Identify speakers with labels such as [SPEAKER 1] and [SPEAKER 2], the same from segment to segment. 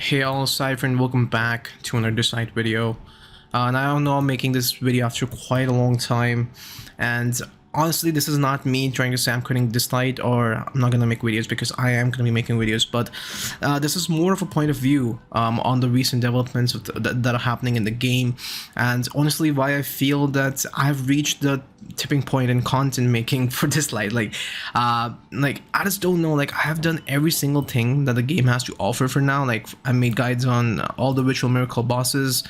[SPEAKER 1] Hey all, Cypher, and welcome back to another Dislyte video. And I don't know, I'm making this video after quite a long time, and honestly this is not me trying to say I'm quitting Dislyte or I'm not gonna make videos, because I am gonna be making videos, but this is more of a point of view on the recent developments that are happening in the game, and honestly why I feel that I've reached the tipping point in content making for Dislyte. Like I just don't know, like I have done every single thing that the game has to offer for now. Like I made guides on all the ritual miracle bosses,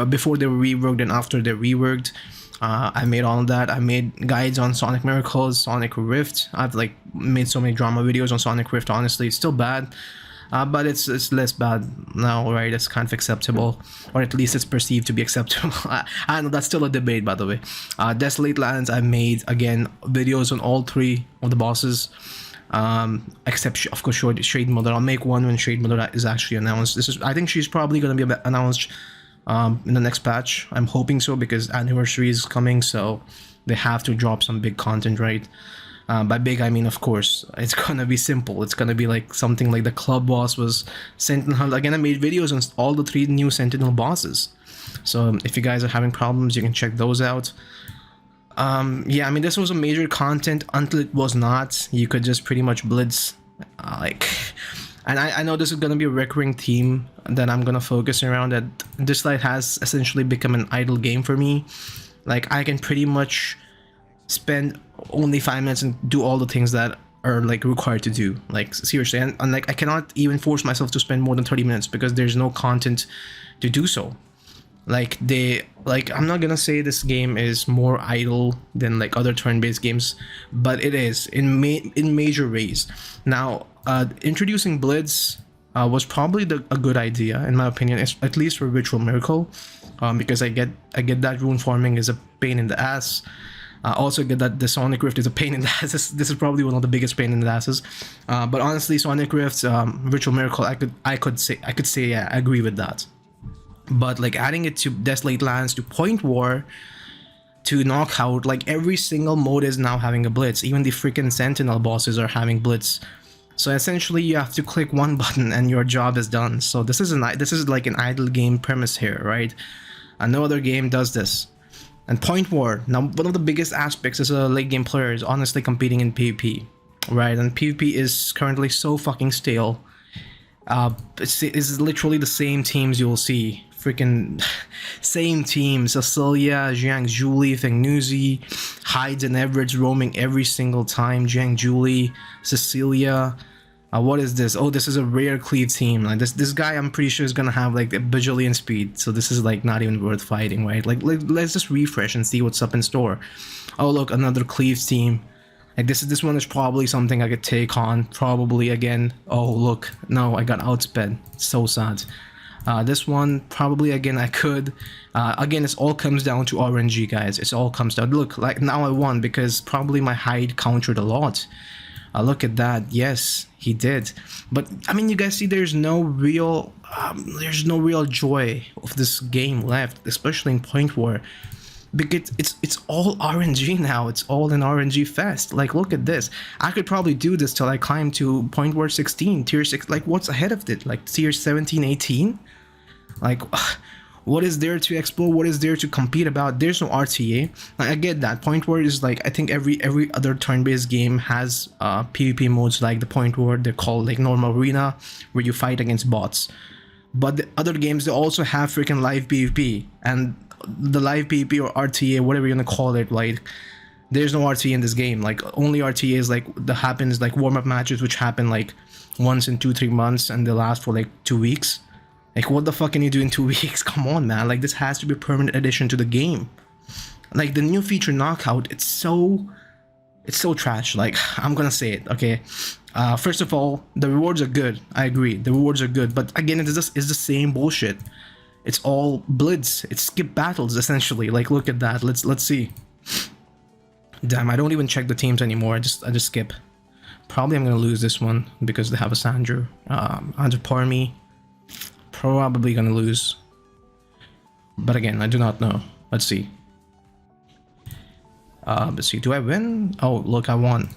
[SPEAKER 1] before they were reworked and after they're reworked. I made all of that. I made guides on Sonic Miracles, Sonic Rift. I've like made so many drama videos on Sonic Rift. Honestly, it's still bad, but it's less bad now, right? It's kind of acceptable, or at least it's perceived to be acceptable. I know that's still a debate, by the way. Desolate Lands, I made again videos on all three of the bosses, except of course Shade Mother. I'll make one when Shade Mother is actually announced. I think she's probably gonna be announced in the next patch. I'm hoping so, because anniversary is coming, so they have to drop some big content, right? By big I mean, of course, it's gonna be simple. It's gonna be like something like the club boss was Sentinel. Again, I made videos on all the three new Sentinel bosses, so if you guys are having problems, you can check those out. Yeah, I mean, this was a major content until it was not. You could just pretty much blitz, and I know this is gonna be a recurring theme that I'm gonna focus around, that Dislyte has essentially become an idle game for me. Like I can pretty much spend only 5 minutes and do all the things that are like required to do, like seriously, and like I cannot even force myself to spend more than 30 minutes because there's no content to do so. I'm not gonna say this game is more idle than like other turn-based games, but it is in major ways. Now introducing blitz was probably a good idea in my opinion, at least for Ritual Miracle, because I get that rune farming is a pain in the ass. Also get that the Sonic Rift is a pain in the ass. This is probably one of the biggest pain in the asses. But honestly, Sonic Rift, Ritual Miracle, I could say yeah, I agree with that. But like adding it to Desolate Lands, to Point War, to Knockout, like every single mode is now having a blitz. Even the freaking Sentinel bosses are having blitz. So essentially, you have to click one button and your job is done. So this is like an idle game premise here, right? And no other game does this. And Point War, now one of the biggest aspects as a late game player is honestly competing in PvP, right? And PvP is currently so fucking stale. It's literally the same teams you will see. Freaking same teams: Cecilia, Jiang Julie, Fengnuzi, Hyde and Everett's roaming every single time. Jiang Julie, Cecilia. What is this? Oh, this is a rare cleave team. Like this guy, I'm pretty sure is gonna have like a bajillion speed. So this is like not even worth fighting, right? Like let's just refresh and see what's up in store. Oh look, another cleave team. Like this one is probably something I could take on. Probably again. Oh look, no, I got outsped. So sad. This one probably again I could. Again, it all comes down to RNG, guys. It all comes down. Look, like now I won because probably my Hyde countered a lot. Look at that. Yes, he did. But I mean, you guys see, there's no real joy of this game left, especially in Point War, because it's all RNG now. It's all an RNG fest. Like look at this. I could probably do this till I climb to Point War 16, tier 6. Like what's ahead of it? Like tier 17, 18? Like what is there to explore? What is there to compete about? There's no RTA. Like I get that Point War is like, I think every other turn-based game has PvP modes like the Point War. They're called like normal arena, where you fight against bots. But the other games, they also have freaking live PvP, and the live PvP or RTA, whatever you're gonna call it, like there's no RTA in this game. Like only RTA is like that happens like warm-up matches, which happen like once in 2-3 months, and they last for like 2 weeks. Like what the fuck can you do in 2 weeks? Come on, man. Like this has to be a permanent addition to the game. Like the new feature Knockout, it's so trash. Like I'm gonna say it, okay? First of all, the rewards are good. I agree, the rewards are good, but again, it's the same bullshit. It's all blitz. It's skip battles essentially. Like look at that. Let's see. Damn, I don't even check the teams anymore. I just skip. Probably I'm gonna lose this one because they have a Sandra. Andrew Parmy. Probably gonna lose. But again, I do not know. Let's see. Let's see. Do I win? Oh look, I won.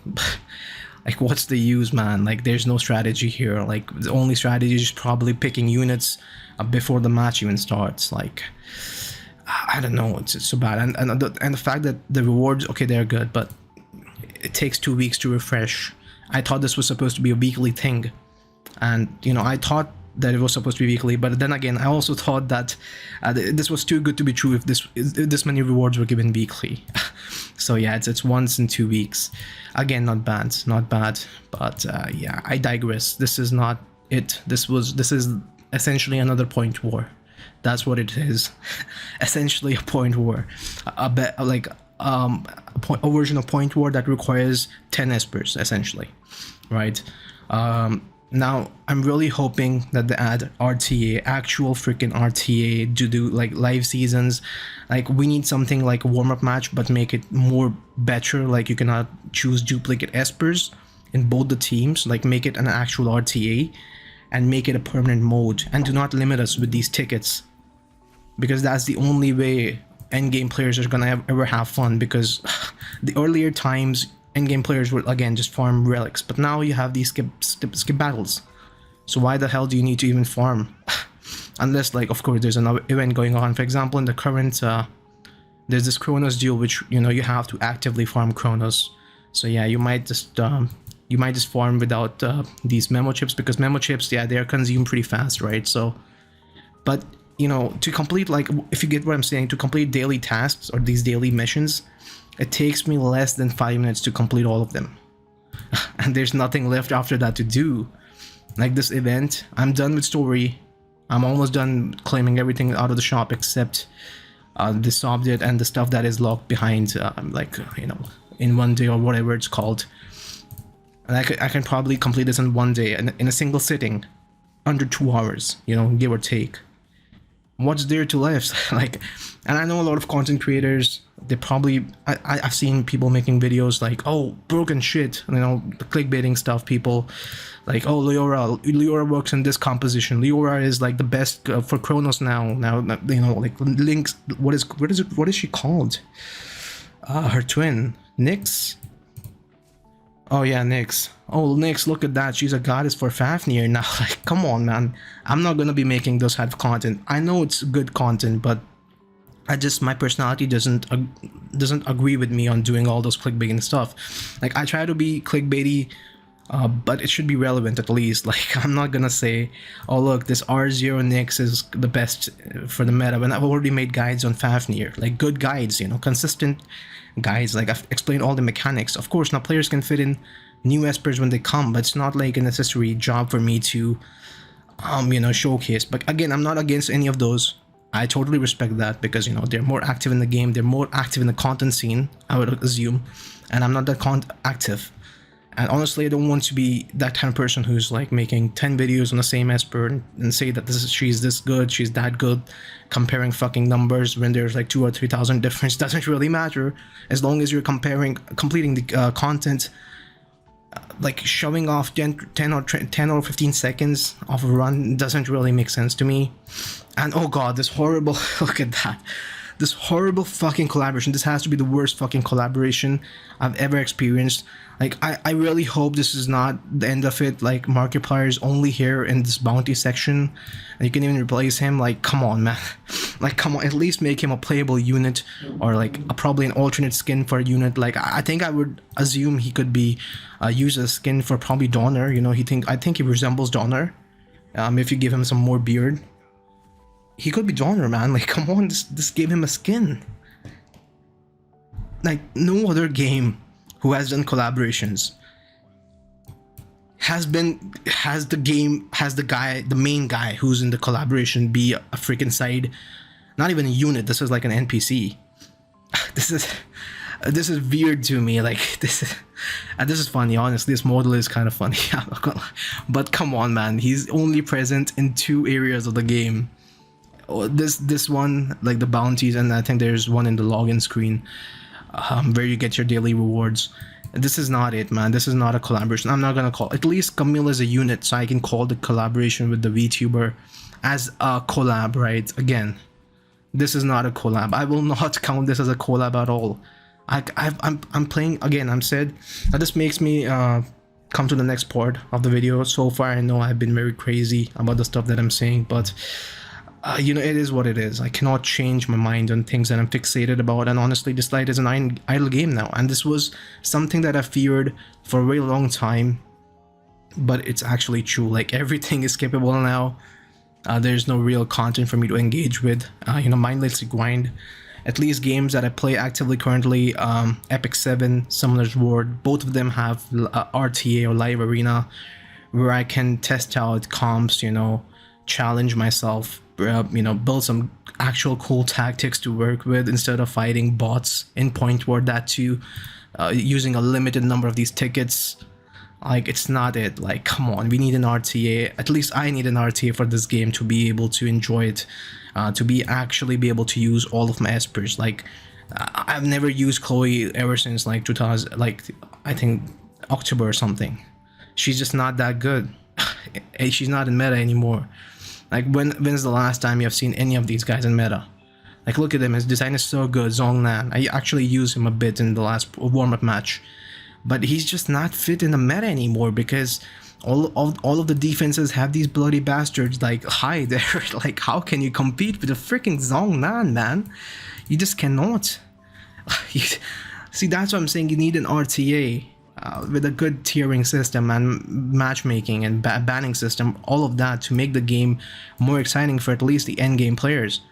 [SPEAKER 1] Like, what's the use, man? Like, there's no strategy here. Like, the only strategy is probably picking units before the match even starts. Like, I don't know. It's so bad. And the fact that the rewards, okay, they're good, but it takes 2 weeks to refresh. I thought this was supposed to be a weekly thing, and you know, I thought that it was supposed to be weekly, but then again, I also thought that this was too good to be true if this many rewards were given weekly. So yeah, it's once in 2 weeks. Again, not bad, but yeah, I digress. This is not it. This is essentially another point war. That's what it is. Essentially a point war, a version of point war that requires 10 espers essentially, right? Now I'm really hoping that they add RTA, actual freaking RTA, to do like live seasons. Like, we need something like a warm-up match, but make it more better. Like, you cannot choose duplicate espers in both the teams. Like, make it an actual RTA and make it a permanent mode, and do not limit us with these tickets, because that's the only way endgame players are gonna ever have fun. Because the earlier times, endgame players would again just farm relics, but now you have these skip battles. So why the hell do you need to even farm? Unless, like, of course, there's another event going on. For example, in the current there's this Chronos deal, which, you know, you have to actively farm Chronos. So yeah, you might just farm without these memo chips, because memo chips, yeah, they are consumed pretty fast, right? So, but you know, to complete, like, if you get what I'm saying, to complete daily tasks or these daily missions, it takes me less than 5 minutes to complete all of them. And there's nothing left after that to do. Like this event, I'm done with story. I'm almost done claiming everything out of the shop except this object and the stuff that is locked behind, like, you know, in 1 day or whatever it's called. And I can probably complete this in 1 day, in a single sitting, under 2 hours, you know, give or take. What's there to left? Like, and I know a lot of content creators, they probably, I've seen people making videos like, oh, broken shit, you know, the clickbaiting stuff. People like, oh, Leora works in this composition. Leora is like the best for Chronos now, you know, like Link's, what is she called? Her twin, Nyx. Oh yeah, Nyx. Oh, Nyx, look at that. She's a goddess for Fafnir now. Like, come on, man. I'm not gonna be making those type of content. I know it's good content, but my personality doesn't agree with me on doing all those clickbaiting stuff. Like, I try to be clickbaity, but it should be relevant at least. Like, I'm not gonna say, oh look, this R0 Nyx is the best for the meta, when I've already made guides on Fafnir, like good guides, you know, consistent guides. Like, I've explained all the mechanics. Of course, now players can fit in new espers when they come, but it's not like a necessary job for me to you know, showcase. But again, I'm not against any of those. I totally respect that, because, you know, they're more active in the game, they're more active in the content scene, I would assume, and I'm not that active. And honestly, I don't want to be that kind of person who's like making 10 videos on the same esper and say that she's this good, she's that good, comparing fucking numbers when there's like 2,000 or 3,000 difference. Doesn't really matter, as long as you're completing the content. Like, shoving off 10 or 15 seconds of a run doesn't really make sense to me. And oh god, this horrible, look at that, this horrible fucking collaboration. This has to be the worst fucking collaboration I've ever experienced. Like, I really hope this is not the end of it. Like, Markiplier's only here in this bounty section, and you can even replace him. Like, come on, man. Like, come on, at least make him a playable unit, or like probably an alternate skin for a unit. Like, I think I would assume he could be used as a skin for probably Donner. You know, I think he resembles Donner. If you give him some more beard, he could be Donner, man. Like, come on, just give him a skin. Like, no other game who has done collaborations has the main guy who's in the collaboration be a freaking side, not even a unit. This is like an NPC. This is weird to me. Like, this is funny, honestly. This model is kind of funny. But come on, man, he's only present in 2 areas of the game. This one, like the bounties, and I think there's one in the login screen, where you get your daily rewards. This is not it, man. This is not a collaboration. I'm not gonna call, at least Camille is a unit, so I can call the collaboration with the VTuber as a collab, right? Again, this is not a collab. I will not count this as a collab at all. I'm playing, again, I'm said, this makes me come to the next part of the video. So far, I know I've been very crazy about the stuff that I'm saying, but you know, it is what it is. I cannot change my mind on things that I'm fixated about, and honestly, Dislyte is an idle game now, and this was something that I feared for a very long time, but it's actually true. Like, everything is skippable now. There's no real content for me to engage with. You know, mindlessly grind. At least games that I play actively currently, Epic 7, Summoner's Ward, both of them have RTA or live arena, where I can test out comps, you know, challenge myself, you know, build some actual cool tactics to work with instead of fighting bots in Point Ward, that too, using a limited number of these tickets. Like, it's not it. Like, come on, we need an RTA. At least I need an RTA for this game to be able to enjoy it, to actually be able to use all of my espers. Like, I've never used Chloe ever since like 2000, like I think October or something. She's just not that good. She's not in meta anymore. Like, when's the last time you have seen any of these guys in meta? Like, look at him, his design is so good, Zhongnan. I actually used him a bit in the last warm-up match. But he's just not fit in the meta anymore because all of the defenses have these bloody bastards like high there. Like, how can you compete with a freaking Zhongnan, man? You just cannot. See, that's what I'm saying. You need an RTA with a good tiering system and matchmaking and banning system, all of that to make the game more exciting for at least the end game players.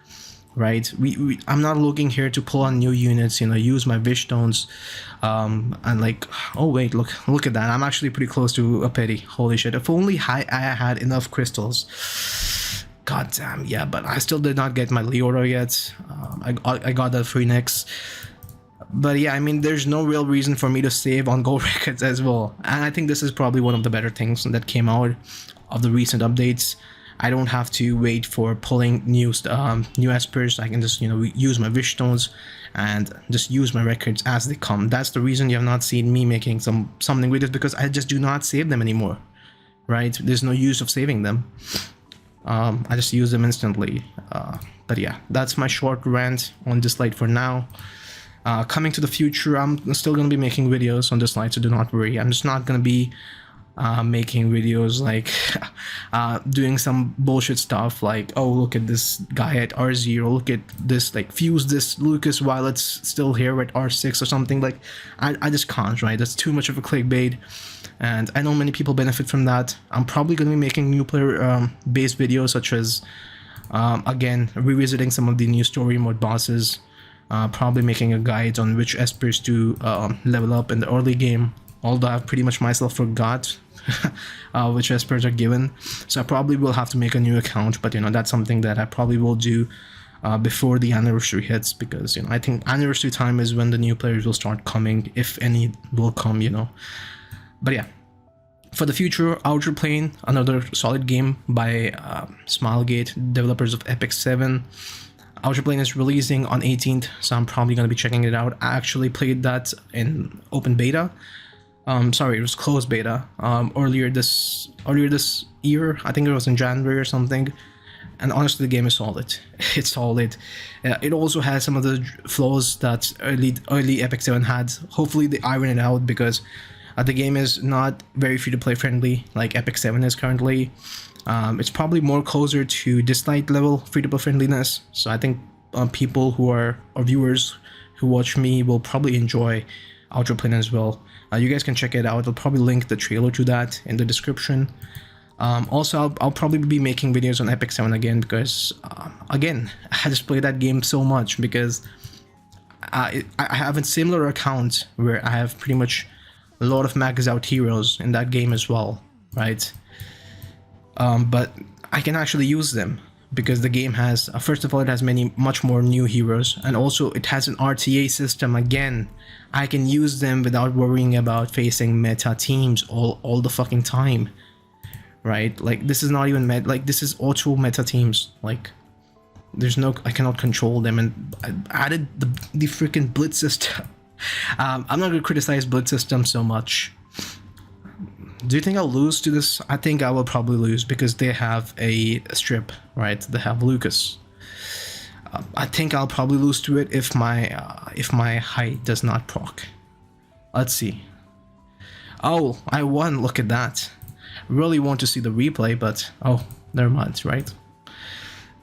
[SPEAKER 1] Right, I'm not looking here to pull on new units, you know, use my wish stones, and like, oh wait, look at that, I'm actually pretty close to a petty. Holy shit, if only I had enough crystals. God damn, yeah, but I still did not get my Leora yet. I got that free next. But yeah, I mean, there's no real reason for me to save on gold records as well, and I think this is probably one of the better things that came out of the recent updates. I don't have to wait for pulling new espers. I can just, you know, use my wish stones and just use my records as they come. That's the reason you have not seen me making something with it, because I just do not save them anymore. Right? There's no use of saving them. I just use them instantly. But yeah, that's my short rant on Dislyte for now. Coming to the future, I'm still gonna be making videos on Dislyte, so do not worry. I'm just not gonna be making videos like doing some bullshit stuff like, oh, look at this guy at R0, look at this, like, fuse this Lucas while it's still here at R6 or something. Like, I just can't, right? That's too much of a clickbait, and I know many people benefit from that. I'm probably going to be making new player based videos, such as again, revisiting some of the new story mode bosses, probably making a guide on which espers to level up in the early game, although I've pretty much myself forgot which espers are given, so I probably will have to make a new account. But you know, that's something that I probably will do before the anniversary hits, because you know, I think anniversary time is when the new players will start coming, if any will come, you know. But yeah, for the future, Outer Plane, another solid game by Smilegate, developers of Epic 7. Outer Plane is releasing on 18th, so I'm probably going to be checking it out. I actually played that in open beta. Sorry, it was closed beta earlier this year. I think it was in January or something. And honestly, the game is solid. It's solid. It also has some of the flaws that early Epic 7 had. Hopefully they iron it out, because the game is not very free-to-play friendly like Epic 7 is currently. It's probably more closer to Dislyte level free-to-play friendliness. So I think people who are, or viewers who watch me, will probably enjoy Outer Plane as well. You guys can check it out. I'll probably link the trailer to that in the description. Also, I'll probably be making videos on Epic 7 again, because again, I just play that game so much, because I have a similar account where I have pretty much a lot of maxed out heroes in that game as well, right? But I can actually use them, because the game has, first of all, it has much more new heroes, and also it has an RTA system. Again, I can use them without worrying about facing meta teams all the fucking time, right? Like, this is not even like, this is auto meta teams. Like, there's no, I cannot control them. And I added the freaking blitz system. I'm not gonna criticize blitz system so much. Do you think I'll lose to this? I think I will probably lose, because they have a strip, right? They have Lucas. I think I'll probably lose to it if my height does not proc. Let's see. Oh, I won. Look at that. Really want to see the replay, but oh, never mind, right?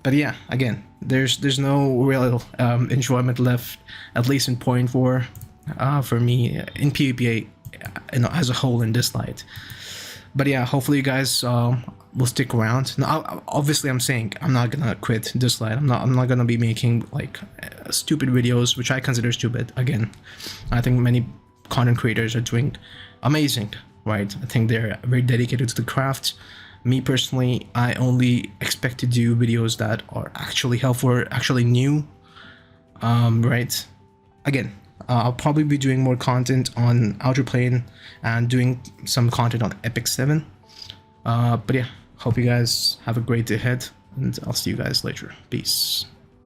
[SPEAKER 1] But yeah, again, there's no real enjoyment left, at least in point four, for me in PvP, as a whole in Dislyte. But yeah, hopefully you guys will stick around. Now, obviously, I'm saying I'm not gonna quit Dislyte. I'm not gonna be making like stupid videos, which I consider stupid. Again, I think many content creators are doing amazing, right? I think they're very dedicated to the craft. Me personally, I only expect to do videos that are actually helpful, actually new, right? Again, I'll probably be doing more content on Outer Plane and doing some content on Epic 7. But yeah, hope you guys have a great day ahead, and I'll see you guys later. Peace.